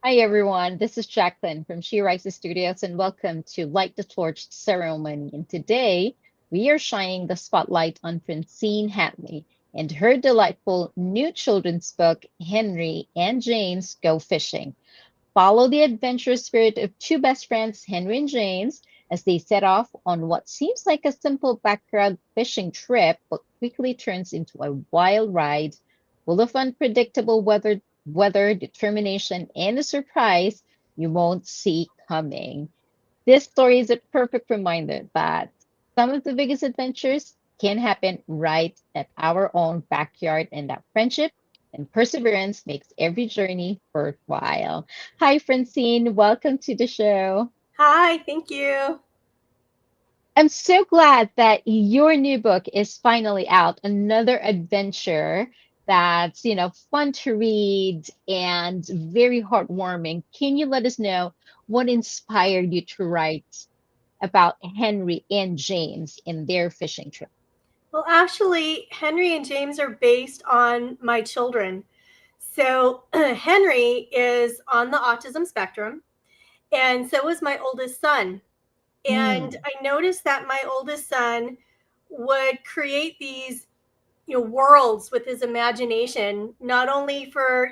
Hi everyone, this is Jacqueline from She Rises Studios and welcome to Light the Torch Ceremony. And today we are shining the spotlight on Francine Hatley and her delightful new children's book, Henry and James Go Fishing. Follow the adventurous spirit of two best friends, Henry and James, as they set off on what seems like a simple backyard fishing trip, but quickly turns into a wild ride full of unpredictable weather, determination, and a surprise you won't see coming. This story is a perfect reminder that some of the biggest adventures can happen right at our own backyard, and that friendship and perseverance makes every journey worthwhile. Hi, Francine. Welcome to the show. Hi, thank you. I'm so glad that your new book is finally out. Another adventure that's, fun to read and very heartwarming. Can you let us know what inspired you to write about Henry and James in their fishing trip? Well, actually, Henry and James are based on my children. So, Henry is on the autism spectrum, and so is my oldest son. And Hmm. I noticed that my oldest son would create these, worlds with his imagination, not only for,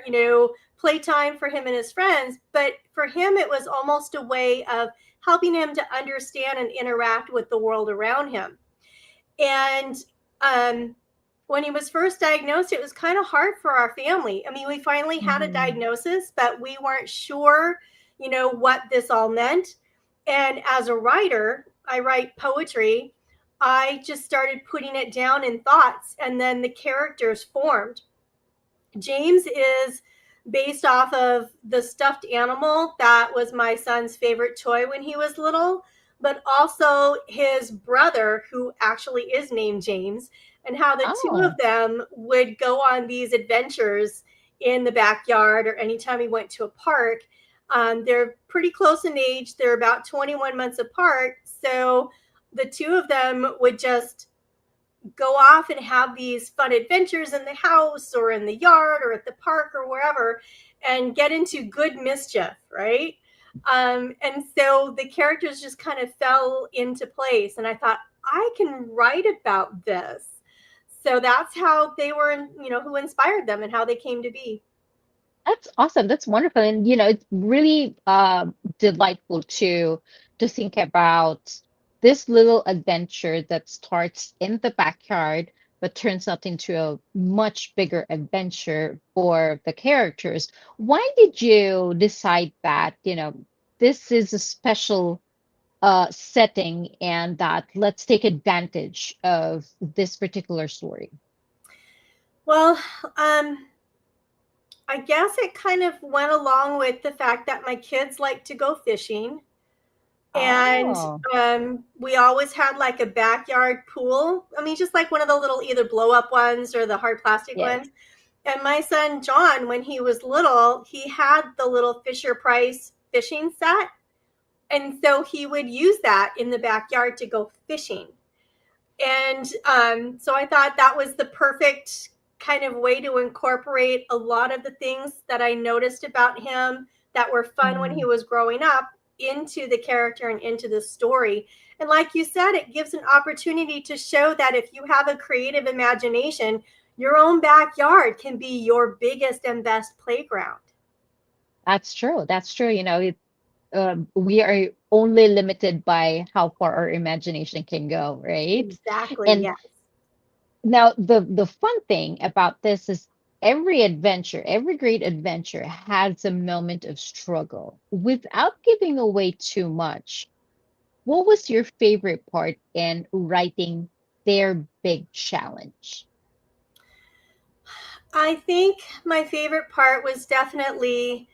playtime for him and his friends, but for him, it was almost a way of helping him to understand and interact with the world around him. And um, when he was first diagnosed, it was kind of hard for our family. I mean, we finally had a Hmm. diagnosis, but we weren't sure, what this all meant. And as a writer, I write poetry. I just started putting it down in thoughts, and then the characters formed. James is based off of the stuffed animal that was my son's favorite toy when he was little, but also his brother, who actually is named James, and how the two of Oh. them would go on these adventures in the backyard or anytime we went to a park. They're pretty close in age, they're about 21 months apart. So the two of them would just go off and have these fun adventures in the house or in the yard or at the park or wherever and get into good mischief, right? And so the characters just kind of fell into place. And I thought, I can write about this. So that's how they were, who inspired them and how they came to be. That's awesome. That's wonderful. And it's really delightful to think about this little adventure that starts in the backyard but turns out into a much bigger adventure for the characters. Why did you decide that, this is a special setting and that let's take advantage of this particular story? Well, um, I guess it kind of went along with the fact that my kids like to go fishing. And Oh, we always had like a backyard pool. I mean, just like one of the little either blow up ones or the hard plastic yes. ones. And my son John, when he was little, he had the little Fisher Price fishing set. And so he would use that in the backyard to go fishing. And so I thought that was the perfect kind of way to incorporate a lot of the things that I noticed about him that were fun when he Mm. was growing up into the character and into the story. And like you said, it gives an opportunity to show that if you have a creative imagination, your own backyard can be your biggest and best playground. That's true. That's true. We are only limited by how far our imagination can go, right? Exactly, And yes. now the fun thing about this is every adventure, every great adventure has a moment of struggle. Without giving away too much, what was your favorite part in writing their big challenge? I think my favorite part was definitely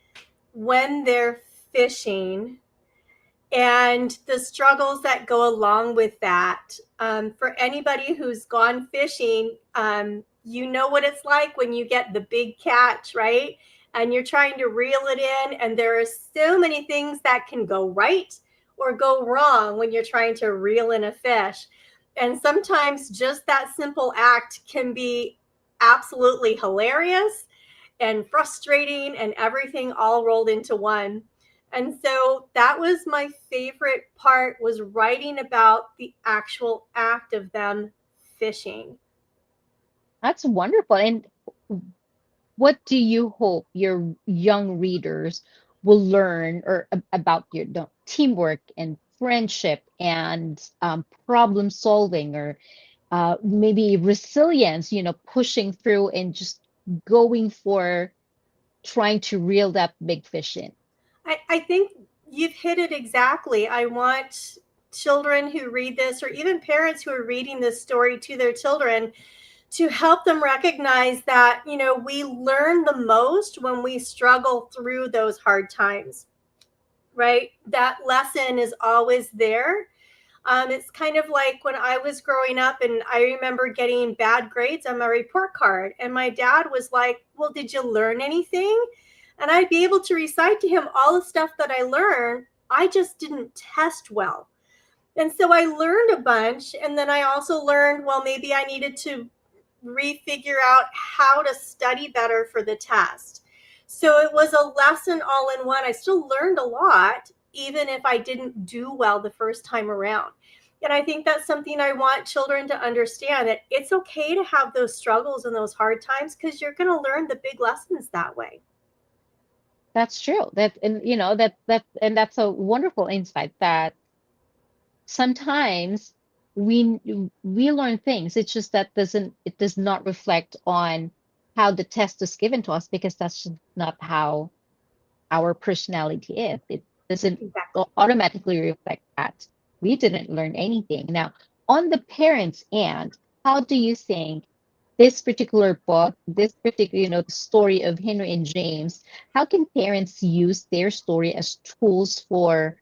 when they're fishing and the struggles that go along with that. For anybody who's gone fishing, you know what it's like when you get the big catch, right? And you're trying to reel it in, and there are so many things that can go right or go wrong when you're trying to reel in a fish. And sometimes just that simple act can be absolutely hilarious and frustrating and everything all rolled into one. And so that was my favorite part, was writing about the actual act of them fishing. That's wonderful. And what do you hope your young readers will learn or about your teamwork and friendship and problem solving or maybe resilience, pushing through and just going for trying to reel that big fish in? I think you've hit it exactly. I want children who read this, or even parents who are reading this story to their children, to help them recognize that, we learn the most when we struggle through those hard times, right? That lesson is always there. It's kind of like when I was growing up, and I remember getting bad grades on my report card. And my dad was like, "Well, did you learn anything?" And I'd be able to recite to him all the stuff that I learned. I just didn't test well. And so I learned a bunch. And then I also learned, well, maybe I needed to refigure out how to study better for the test. So it was a lesson all in one. I still learned a lot, even if I didn't do well the first time around. And I think that's something I want children to understand, that it's okay to have those struggles and those hard times, because you're going to learn the big lessons that way. That's true. That and and that's a wonderful insight that sometimes we we learn things. It's just that it does not reflect on how the test is given to us because that's just not how our personality is. It doesn't Exactly. automatically reflect that we didn't learn anything. Now, on the parents' end, how do you think this particular book, this particular, the story of Henry and James, how can parents use their story as tools for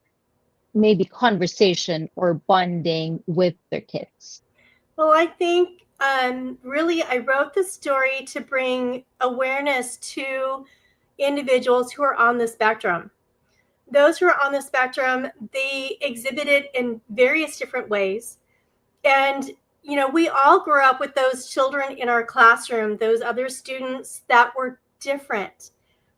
maybe conversation or bonding with their kids? Well, I think really I wrote the story to bring awareness to individuals who are on the spectrum. Those who are on the spectrum, they exhibit it in various different ways. And, we all grew up with those children in our classroom, those other students that were different,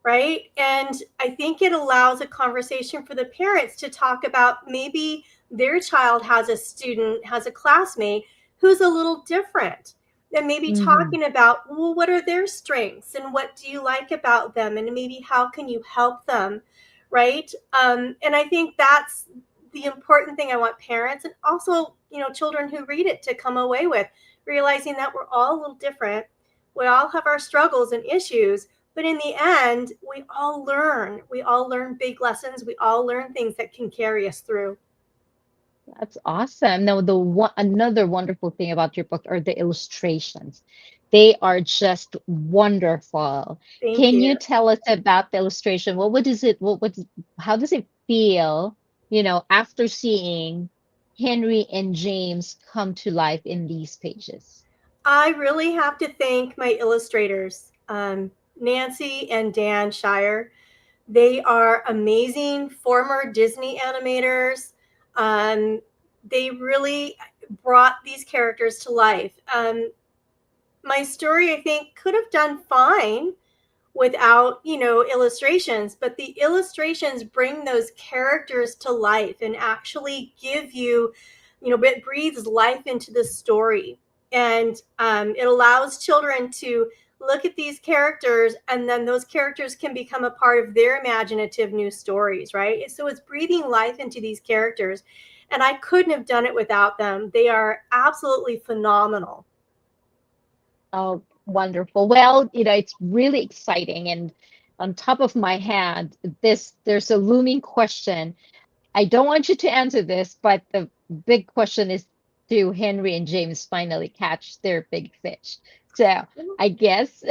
right? And I think it allows a conversation for the parents to talk about, maybe their child has a student, has a classmate who's a little different. And maybe Hmm. talking about, well, what are their strengths and what do you like about them? And maybe how can you help them, right? And I think that's the important thing I want parents, and also, children who read it, to come away with, realizing that we're all a little different. We all have our struggles and issues, but in the end, we all learn. We all learn big lessons. We all learn things that can carry us through. That's awesome. Now, another wonderful thing about your book are the illustrations. They are just wonderful. Thank Can you. you tell us about the illustration? What is it? How does it feel, after seeing Henry and James come to life in these pages? I really have to thank my illustrators, Nancy and Dan Shire. They are amazing former Disney animators. Um, they really brought these characters to life. My story, I think, could have done fine without, illustrations, but the illustrations bring those characters to life and actually give you, it breathes life into the story. And it allows children to look at these characters, and then those characters can become a part of their imaginative new stories, right? So it's breathing life into these characters, and I couldn't have done it without them. They are absolutely phenomenal. Oh, wonderful. Well, it's really exciting. And on top of my head, there's a looming question. I don't want you to answer this, but the big question is, do Henry and James finally catch their big fish? So I guess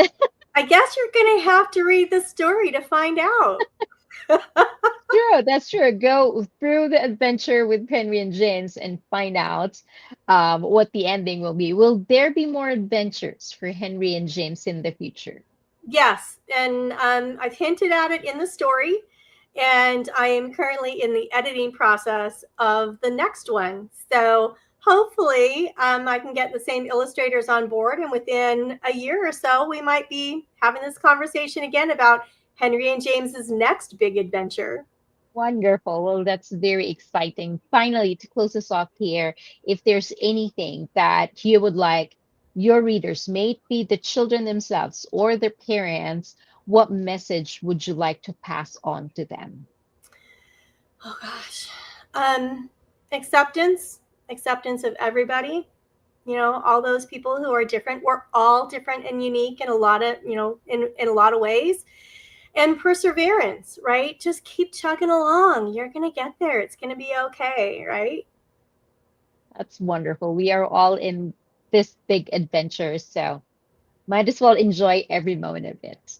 I guess you're going to have to read the story to find out. true, that's true. Go through the adventure with Henry and James and find out what the ending will be. Will there be more adventures for Henry and James in the future? Yes, and I've hinted at it in the story, and I am currently in the editing process of the next one. So hopefully I can get the same illustrators on board, and within a year or so, we might be having this conversation again about Henry and James's next big adventure. Wonderful. Well, that's very exciting. Finally, to close us off here, if there's anything that you would like your readers, may it be the children themselves or their parents, what message would you like to pass on to them? Oh gosh, um, acceptance, acceptance of everybody. You know, all those people who are different. We're all different and unique in a lot of, in a lot of ways. And perseverance, right? Just keep chugging along. You're gonna get there. It's gonna be okay, right? That's wonderful. We are all in this big adventure, so might as well enjoy every moment of it.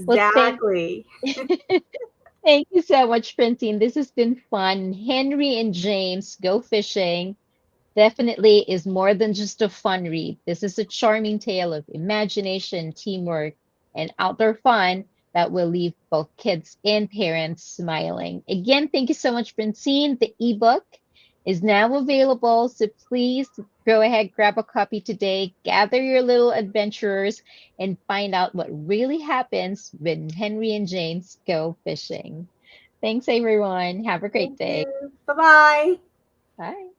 Well, Exactly. thank you so much, Francine. This has been fun. Henry and James Go Fishing definitely is more than just a fun read. This is a charming tale of imagination, teamwork, and outdoor fun that will leave both kids and parents smiling. Again, thank you so much, Francine. The ebook is now available, so please go ahead, grab a copy today, gather your little adventurers, and find out what really happens when Henry and James go fishing. Thanks, everyone. Have a great Thank day. you. Bye bye. Bye.